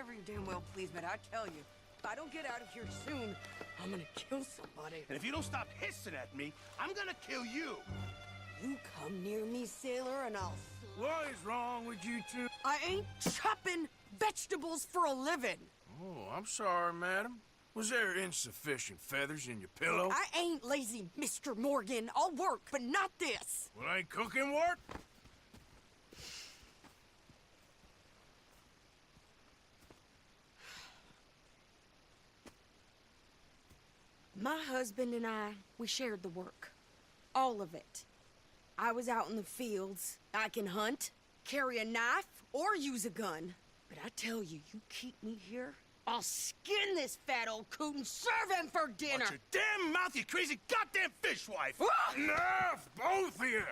whatever you damn well please, but I tell you, if I don't get out of here soon, I'm gonna kill somebody. And if you don't stop hissing at me, I'm gonna kill you. You come near me, sailor, and I'll... What is wrong with you two? I ain't chopping vegetables for a living. Oh, I'm sorry, madam. Was there insufficient feathers in your pillow? I ain't lazy, Mr. Morgan. I'll work, but not this. Well, ain't cooking work? My husband and I, we shared the work. All of it. I was out in the fields. I can hunt, carry a knife, or use a gun. But I tell you, you keep me here, I'll skin this fat old coot and serve him for dinner! Watch your damn mouth, you crazy goddamn fishwife! Enough, both of you!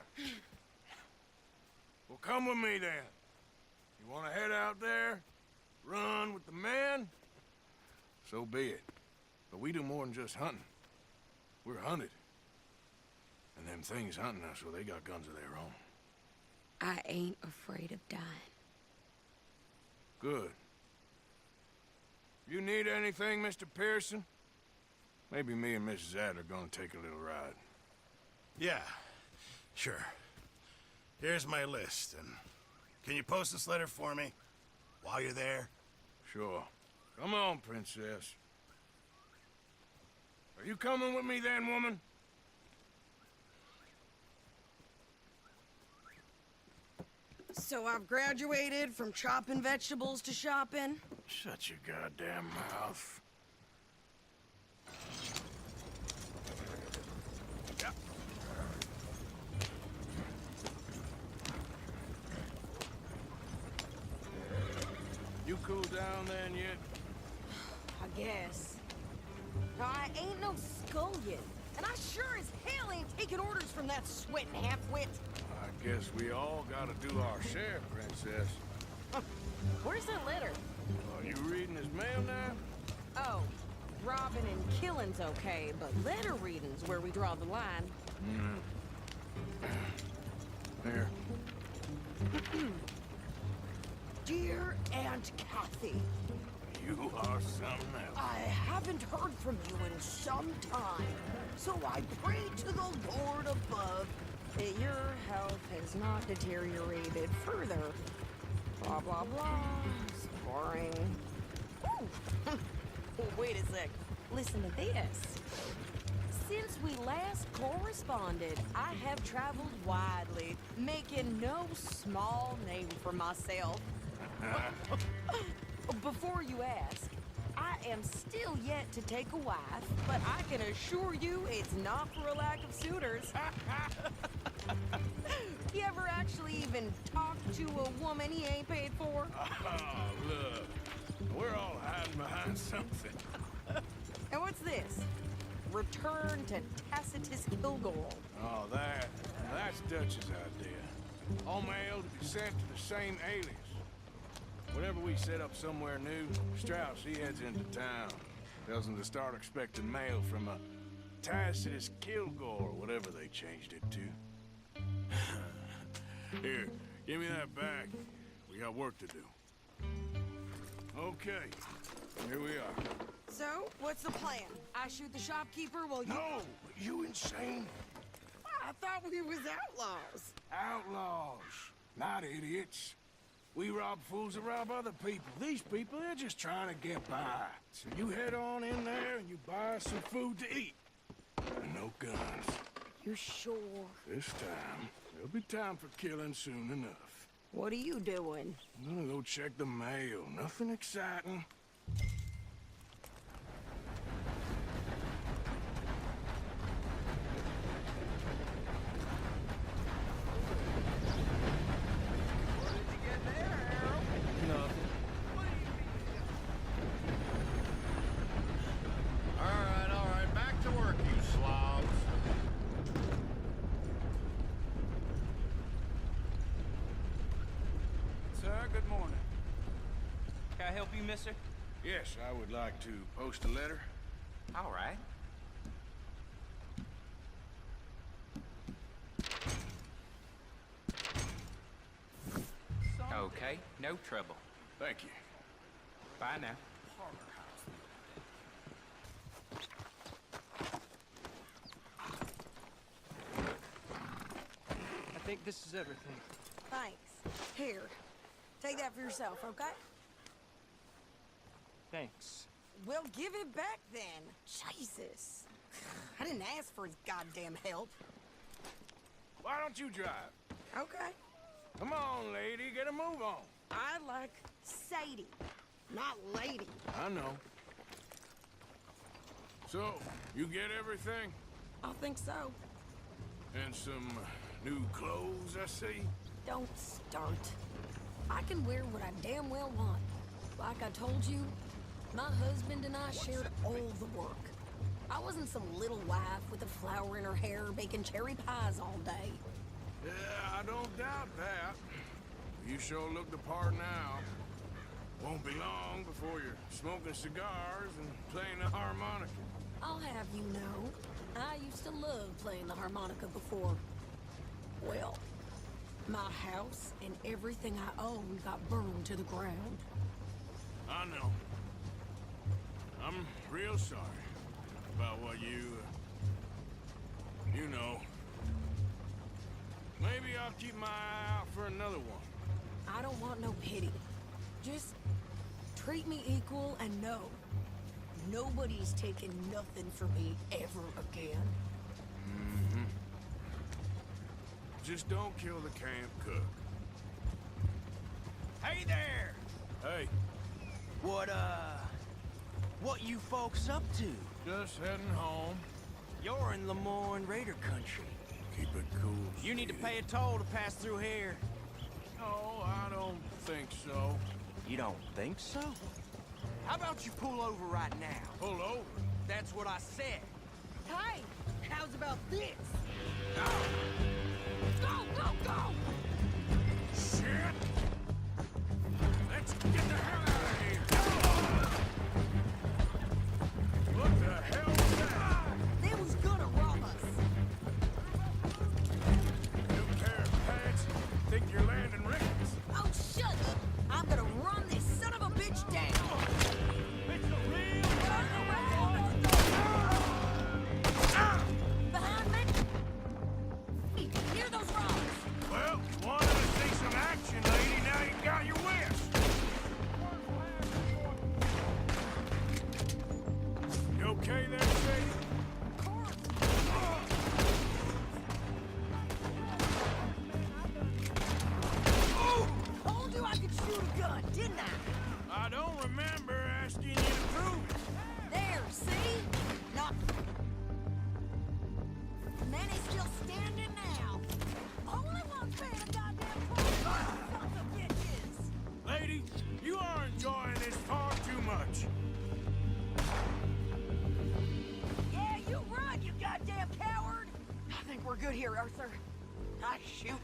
Well, come with me, then. You want to head out there, run with the men? So be it. But we do more than just hunting. We're hunted. And them things hunting us, well, they got guns of their own. I ain't afraid of dying. Good. You need anything, Mr. Pearson? Maybe me and Mrs. Adler are gonna take a little ride. Yeah, sure. Here's my list, and can you post this letter for me while you're there? Sure. Come on, princess. Are you coming with me then, woman? So I've graduated from chopping vegetables to shopping? Shut your goddamn mouth. Yeah. You cool down then yet? I guess. Now, I ain't no scullion, and I sure as hell ain't taking orders from that sweating half-wit. I guess we all gotta do our share, princess. Where's that letter? Are you reading his mail now? Oh, robbing and killing's okay, but letter reading's where we draw the line. Here. Dear Aunt Kathy, You are something else. I haven't heard from you in some time, so I pray to the Lord above that your health has not deteriorated further. Blah, blah, blah. It's boring. Ooh. Oh, wait a sec. Listen to this. Since we last corresponded, I have traveled widely, making no small name for myself. Before you ask, I am still yet to take a wife, but I can assure you it's not for a lack of suitors. You ever actually even talked to a woman he ain't paid for? Oh, look. We're all hiding behind something. And what's this? Return to Tacitus Kilgore. Oh, that's Dutch's idea. All mail to be sent to the same alias. Whenever we set up somewhere new, Strauss, he heads into town. Tells them to start expecting mail from a Tacitus Kilgore, or whatever they changed it to. Here, give me that back. We got work to do. Okay, here we are. So, what's the plan? I shoot the shopkeeper while you... No, you insane? I thought we was outlaws. Outlaws, not idiots. We rob fools that rob other people. These people, they're just trying to get by. So you head on in there and you buy some food to eat. And no guns. You sure? This time, there'll be time for killing soon enough. What are you doing? I'm gonna go check the mail. Nothing exciting. All right, back to work, you slobs. Sir, good morning. Can I help you, mister? Yes, I would like to post a letter. All right. Okay, no trouble. Thank you. Bye now. I think this is everything. Thanks. Here, take that for yourself, okay? Thanks. Well, give it back then. Jesus. I didn't ask for his goddamn help. Why don't you drive? Okay. Come on, lady, get a move on. I like Sadie, not lady. I know. So, you get everything? I think so. And some new clothes, I see? Don't start. I can wear what I damn well want. Like I told you, my husband and I shared all the work. I wasn't some little wife with a flower in her hair baking cherry pies all day. Yeah, I don't doubt that. You sure look the part now. Won't be long before you're smoking cigars and playing the harmonica. I'll have you know, I used to love playing the harmonica before. Well, my house and everything I owned got burned to the ground. I know. I'm real sorry about what you know. Maybe I'll keep my eye out for another one. I don't want no pity. Just treat me equal and know nobody's taking nothing from me ever again. Mm-hmm. Just don't kill the camp cook. Hey there! Hey, What you folks up to? just heading home. You're in Lemoyne Raider country. Keep it cool. You need to sweetie. pay a toll to pass through here. No, I don't think so. You don't think so? How about you pull over right now? Pull over. That's what I said. Hey, how's about this? Now. Go, go, go! Shit! Let's get the hell out of here! What the hell was that? They was gonna rob us. New pair of pants? Think you're landing rickets? Oh, shut up! I'm gonna run this son of a bitch down. It's a real Turn around! Behind me! Near those rocks! Well, you wanted to see some action, lady. Now you got your wish. You okay there, Sadie? Of course! Told you I could shoot a gun, didn't I? I don't remember asking you to prove it. There, see? Not. Man is still standing now. Only one's paying a goddamn price. Sons of bitches. Lady, you are enjoying this far too much. Yeah, you run, you goddamn coward. I think we're good here, Arthur. Nice shooting.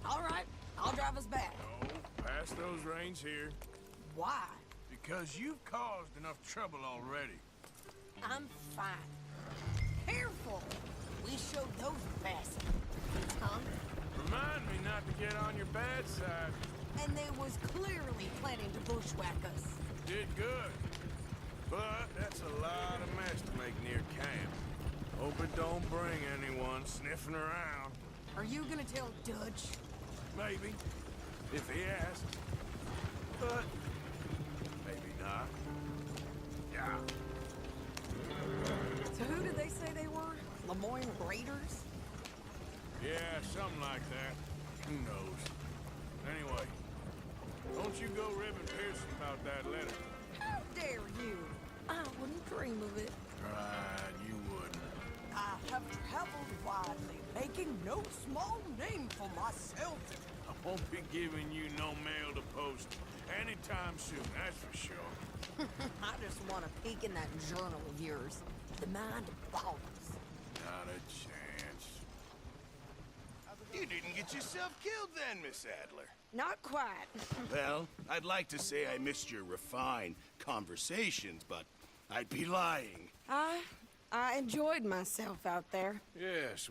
All right, I'll drive us back. No, pass those reins here. Why? Because you've caused enough trouble already. I'm fine. Careful. We showed those bastards, huh? Remind me not to get on your bad side. And they was clearly planning to bushwhack us. Did good. But that's a lot of mess to make near camp. Hope it don't bring anyone sniffing around. Are you gonna tell Dutch? Maybe. If he asks. But maybe not. Yeah. So who did they say they were? Lemoyne Raiders? Yeah, something like that. Who knows? Anyway, don't you go ribbing Pearson about that letter. How dare you? I wouldn't dream of it. Right, you wouldn't. I have traveled widely, making no small name for myself. I won't be giving you no mail to post anytime soon, that's for sure. I just want to peek in that journal of yours. The mind boggles. Not a chance. You didn't get yourself killed then, Miss Adler. Not quite. Well, I'd like to say I missed your refined conversations, but I'd be lying. I enjoyed myself out there. Yes,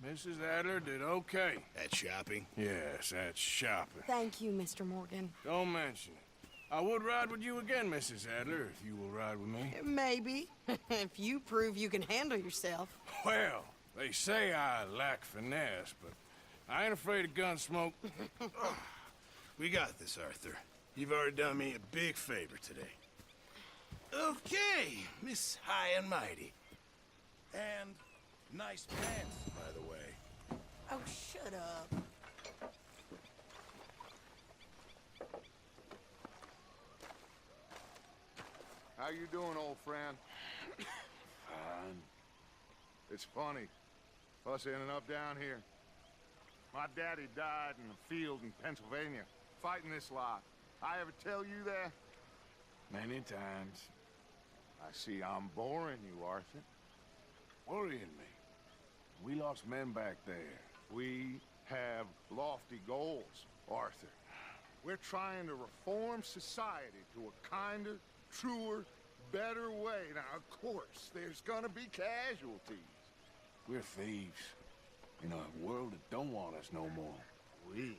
Mrs. Adler did okay. At shopping? Yes, that's shopping. Thank you, Mr. Morgan. Don't mention it. I would ride with you again, Mrs. Adler, if you will ride with me. Maybe. If you prove you can handle yourself. Well, they say I lack finesse, but I ain't afraid of gun smoke. We got this, Arthur. You've already done me a big favor today. Okay, Miss High and Mighty. And nice pants, by the way. Oh, shut up. How you doing, old friend? Fine. It's funny. Us ending up down here. My daddy died in the field in Pennsylvania, fighting this lot. I ever tell you that? Many times. I see I'm boring you, Arthur. Worrying me. We lost men back there. We have lofty goals, Arthur. We're trying to reform society to a kinder, truer, better way. Now, of course, there's gonna be casualties. We're thieves. In a world that don't want us no more. We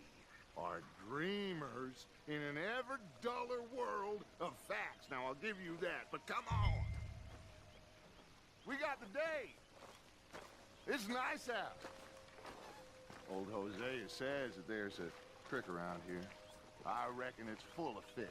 are dreamers in an ever duller world of facts. Now, I'll give you that, but come on. We got the day. It's nice out. Old Hosea says that there's a creek around here. I reckon it's full of fish.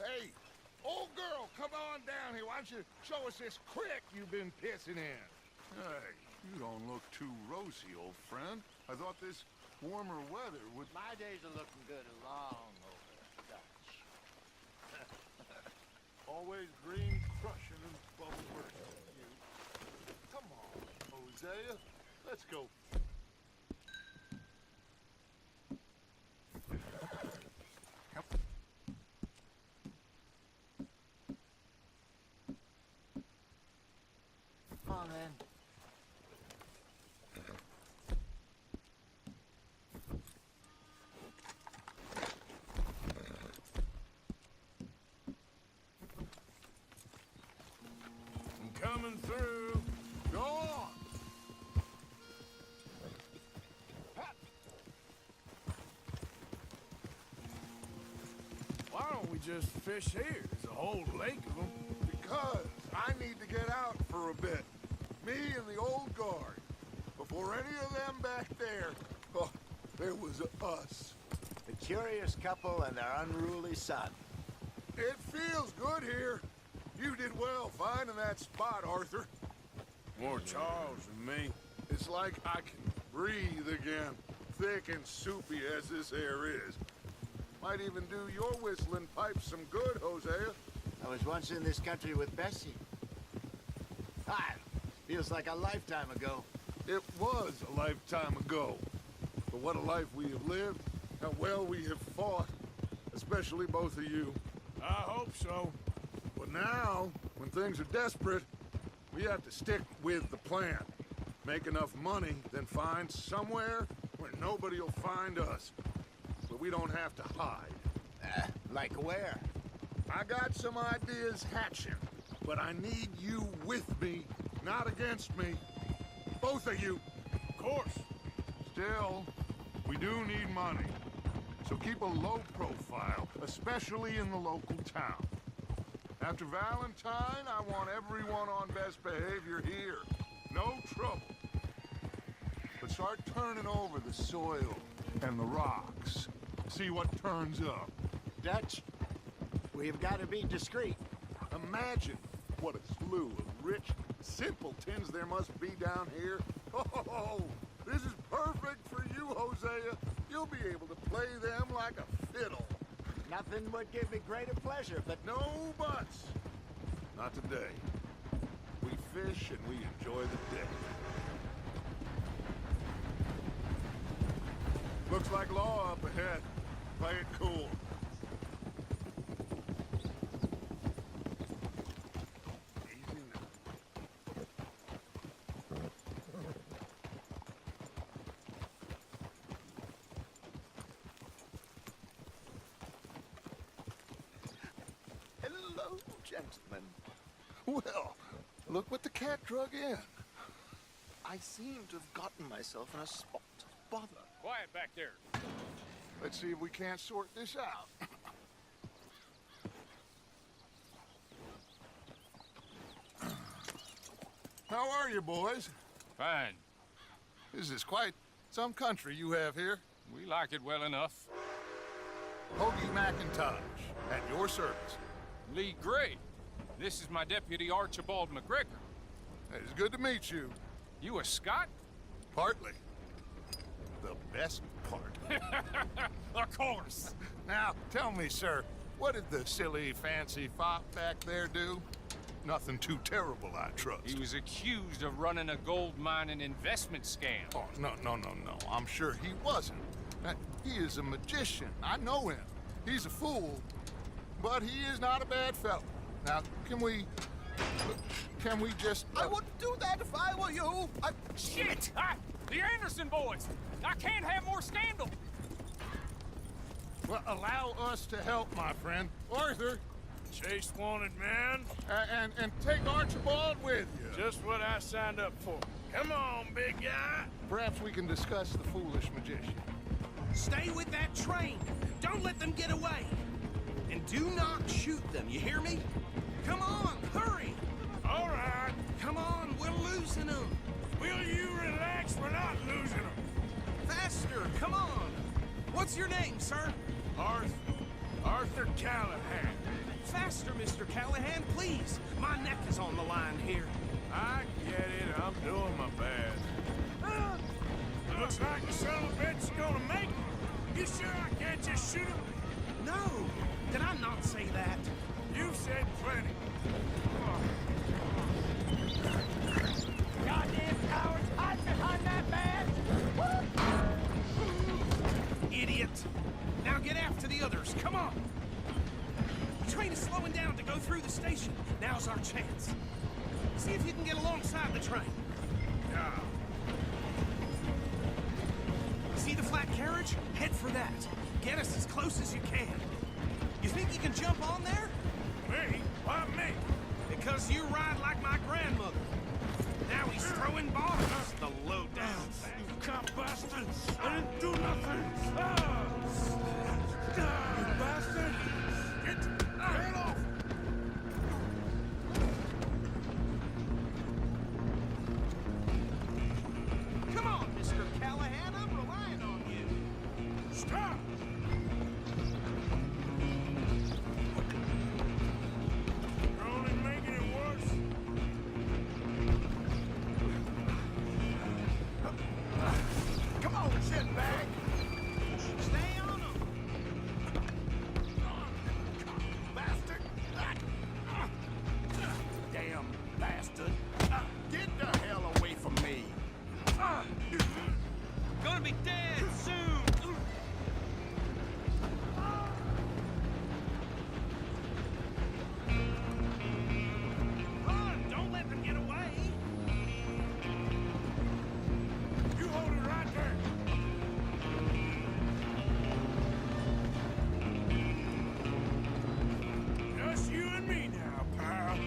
Hey, old girl, come on down here. Why don't you show us this creek you've been pissing in? Hey, you don't look too rosy, old friend. I thought this warmer weather would... My days are looking good along over Dutch. Always green crushing and bubble bursting. You. Come on, Hosea. Let's go. Come on, then. I'm coming through. Go on. Why don't we just fish here? There's a whole lake of them. Because I need to get out for a bit. Me and the old guard. Before any of them back there, oh, there was us. A curious couple and their unruly son. It feels good here. You did well finding that spot, Arthur. More Charles than me. It's like I can breathe again, thick and soupy as this air is. Might even do your whistling pipes some good, Hosea. I was once in this country with Bessie. Ah, feels like a lifetime ago. It was a lifetime ago. But what a life we have lived, how well we have fought, especially both of you. I hope so. But now, when things are desperate, we have to stick with the plan. Make enough money, then find somewhere where nobody will find us. So we don't have to hide. Like where? I got some ideas hatching, but I need you with me, not against me. Both of you. Of course. Still, we do need money. So keep a low profile, especially in the local town. After Valentine, I want everyone on best behavior here. No trouble. But start turning over the soil and the rocks. See what turns up. Dutch, we've got to be discreet. Imagine what a slew of rich simpletons there must be down here. Oh, this is perfect for you, Hosea. You'll be able to play them like a fiddle. Nothing would give me greater pleasure, but No buts. Not today. We fish and we enjoy the day. Looks like law up ahead. Play it cool. Easy now. gentlemen. Well, look what the cat drug in. I seem to have gotten myself in a spot of bother. Quiet back there. Let's see if we can't sort this out. How are you, boys? Fine. This is quite some country you have here. We like it well enough. Hoagie McIntosh, at your service. Lee Gray. This is my deputy Archibald McGregor. It's good to meet you. You a Scot? Partly. The best part. Of course. Now, tell me, sir, what did the silly, fancy fop back there do? Nothing too terrible, I trust. He was accused of running a gold mining investment scam. Oh, no. I'm sure he wasn't. He is a magician. I know him. He's a fool, but he is not a bad fellow. Now, can we just... I wouldn't do that if I were you. Shit! The Anderson boys! I can't have more scandal! Well, allow us to help, my friend. Arthur, Chase wanted man. and take Archibald with you. Just what I signed up for. Come on, big guy. Perhaps we can discuss the foolish magician. Stay with that train. Don't let them get away. And do not shoot them, you hear me? Come on, hurry! All right. Come on, we're losing them. Will you relax? We're not losing them. Faster, come on. What's your name, sir? Arthur Callahan. Faster, Mr. Callahan, please. My neck is on the line here. I get it. I'm doing my best. Looks like the son of a bitch is gonna make it. You sure I can't just shoot him? No, did I not say that? You've said plenty. Goddamn cowards hide behind that badge! Idiot. Now get after the others, come on. The train is slowing down to go through the station. Now's our chance. See if you can get alongside the train. Yeah. See the flat carriage? Head for that. Get us as close as you can. You think you can jump on there? Me? Why me? Because you ride like my grandmother. Now he's throwing bombs, the low down. You cop bastard! I didn't do nothing! You bastard! Get off! Come on, Mr. Callahan, I'm relying on you. Stop! You're only making it worse. Come on, shitbag. Stay on him. Bastard. Damn bastard. Get the hell away from me. Gonna be dead soon. Run! Don't let them get away. You hold it right there. Just you and me now, pal.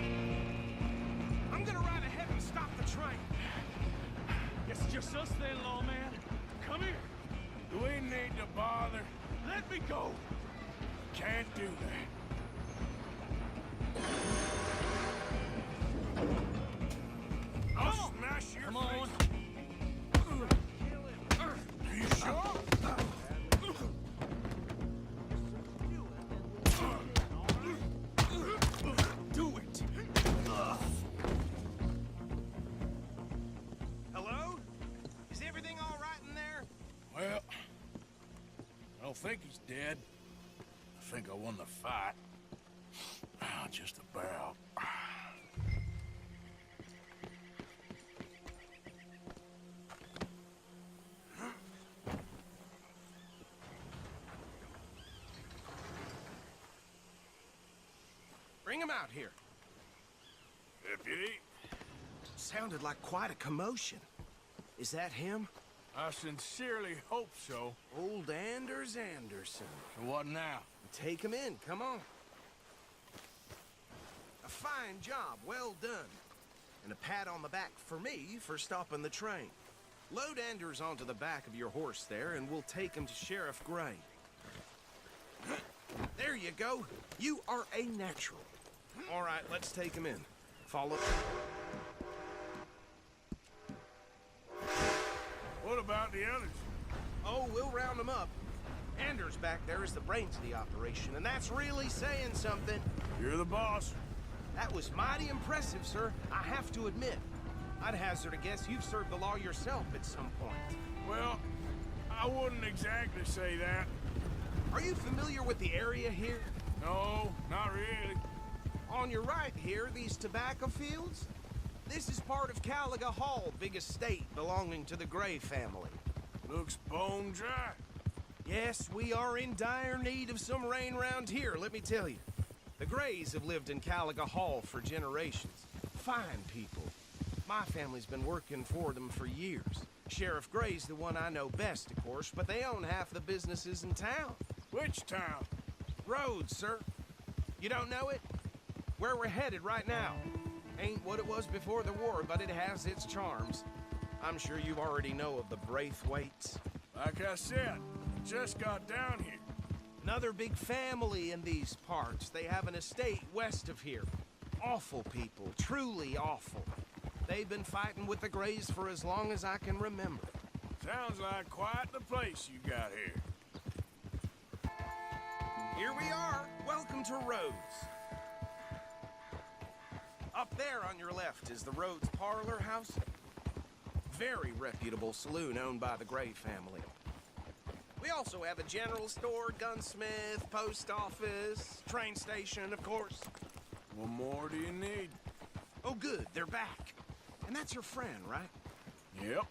I'm gonna ride ahead and stop the train. Guess it's just us then, lawman. Come here. Do we need to bother? Let me go. Can't do that. I'll smash your Come on. face. Are you sure? Do it. Hello? Is everything all right in there? Well, I don't think he's dead. I think I won the fight. Just about. Bring him out here. Deputy, Sounded like quite a commotion. Is that him? I sincerely hope so. Old Anders Anderson. So what now? Take him in, come on. A fine job, well done. And a pat on the back for me for stopping the train. Load Anders onto the back of your horse there, and we'll take him to Sheriff Gray. There you go. You are a natural. All right, let's take him in. Follow. What about the others? Oh, we'll round them up. Anders back there is the brains of the operation, and that's really saying something. You're the boss. That was mighty impressive, sir. I have to admit. I'd hazard a guess you've served the law yourself at some point. Well, I wouldn't exactly say that. Are you familiar with the area here? No, not really. On your right here, these tobacco fields? This is part of Caliga Hall, big estate belonging to the Gray family. Looks bone dry. Yes, we are in dire need of some rain round here, let me tell you. The Grays have lived in Caliga Hall for generations. Fine people. My family's been working for them for years. Sheriff Gray's the one I know best, of course, but they own half the businesses in town. Which town? Rhodes, sir. You don't know it? Where we're headed right now. Ain't what it was before the war, but it has its charms. I'm sure you already know of the Braithwaites. Like I said, just got down here. Another big family in these parts. They have an estate west of here. Awful people, truly awful. They've been fighting with the Grays for as long as I can remember. Sounds like quite the place you got here. Here we are. Welcome to Rhodes. Up there on your left is the Rhodes Parlor House. Very reputable saloon owned by the Gray family. We also have a general store, gunsmith, post office, train station, of course. What more do you need? Oh, good, they're back. And that's your friend, right? Yep.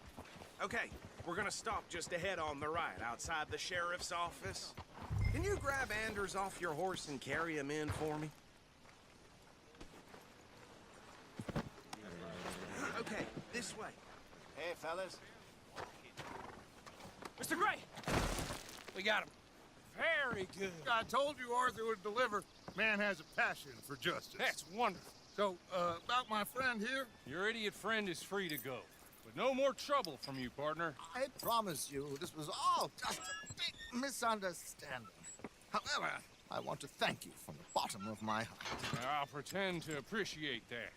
Okay, we're gonna stop just ahead on the right, outside the sheriff's office. Can you grab Anders off your horse and carry him in for me? Okay, this way. Hey, fellas. Mr. Gray! We got him. Very good. I told you Arthur would deliver. Man has a passion for justice. That's wonderful. So, about my friend here? Your idiot friend is free to go. But no more trouble from you, partner. I promise you, this was all just a big misunderstanding. However, I want to thank you from the bottom of my heart. I'll pretend to appreciate that.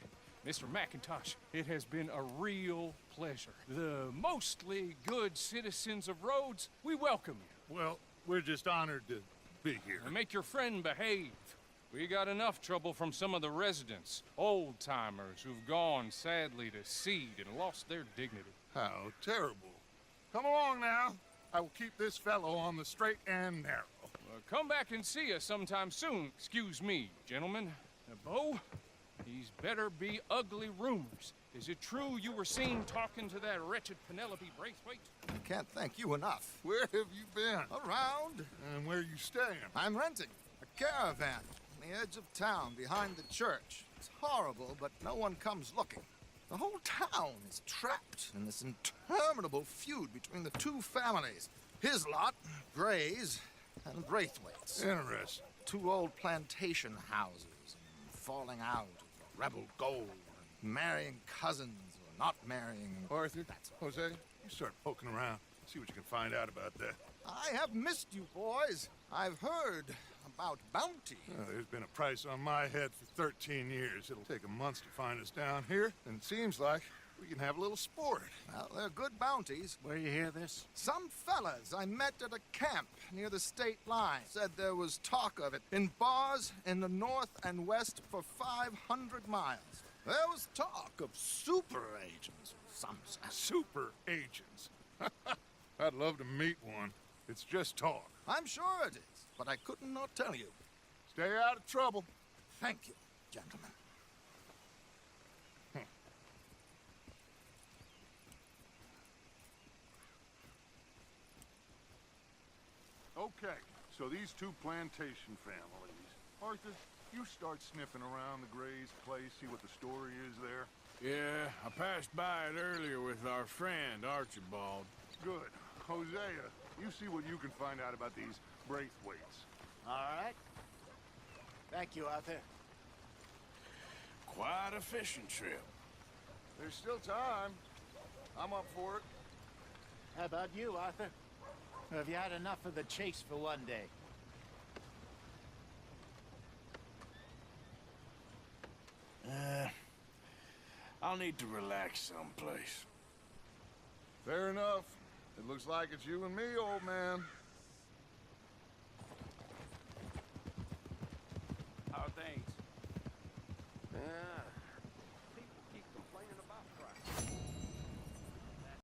Mr. McIntosh, it has been a real pleasure. The mostly good citizens of Rhodes, we welcome you. Well, we're just honored to be here. And make your friend behave. We got enough trouble from some of the residents, old-timers who've gone, sadly, to seed and lost their dignity. How terrible. Come along now. I will keep this fellow on the straight and narrow. Come back and see us sometime soon. Excuse me, gentlemen. Bo, these better be ugly rumors. Is it true you were seen talking to that wretched Penelope Braithwaite? I can't thank you enough. Where have you been? Around. And where you staying? I'm renting a caravan on the edge of town behind the church. It's horrible, but no one comes looking. The whole town is trapped in this interminable feud between the two families. His lot, Gray's, and Braithwaite's. Interesting. Two old plantation houses, and falling out of the rebel gold, and marrying cousins or not marrying. Arthur, That's all. Jose, you start poking around. See what you can find out about that. I have missed you, boys. I've heard about bounty. There's been a price on my head for 13 years. It'll take a month to find us down here, and it seems like we can have a little sport. Well, they're good bounties. Where you hear this? Some fellas I met at a camp near the state line said there was talk of it in bars in the north and west for 500 miles. There was talk of super agents, some said. Super agents. I'd love to meet one. It's just talk. I'm sure it is, but I couldn't not tell you. Stay out of trouble. Thank you, gentlemen. Okay, so these two plantation families. Arthur, you start sniffing around the Gray's place, see what the story is there. Yeah, I passed by it earlier with our friend, Archibald. Good. Hosea, you see what you can find out about these Braithwaites. All right. Thank you, Arthur. Quite a fishing trip. There's still time. I'm up for it. How about you, Arthur? Or have you had enough of the chase for one day? I'll need to relax someplace. Fair enough. It looks like it's you and me, old man. How are things? Yeah,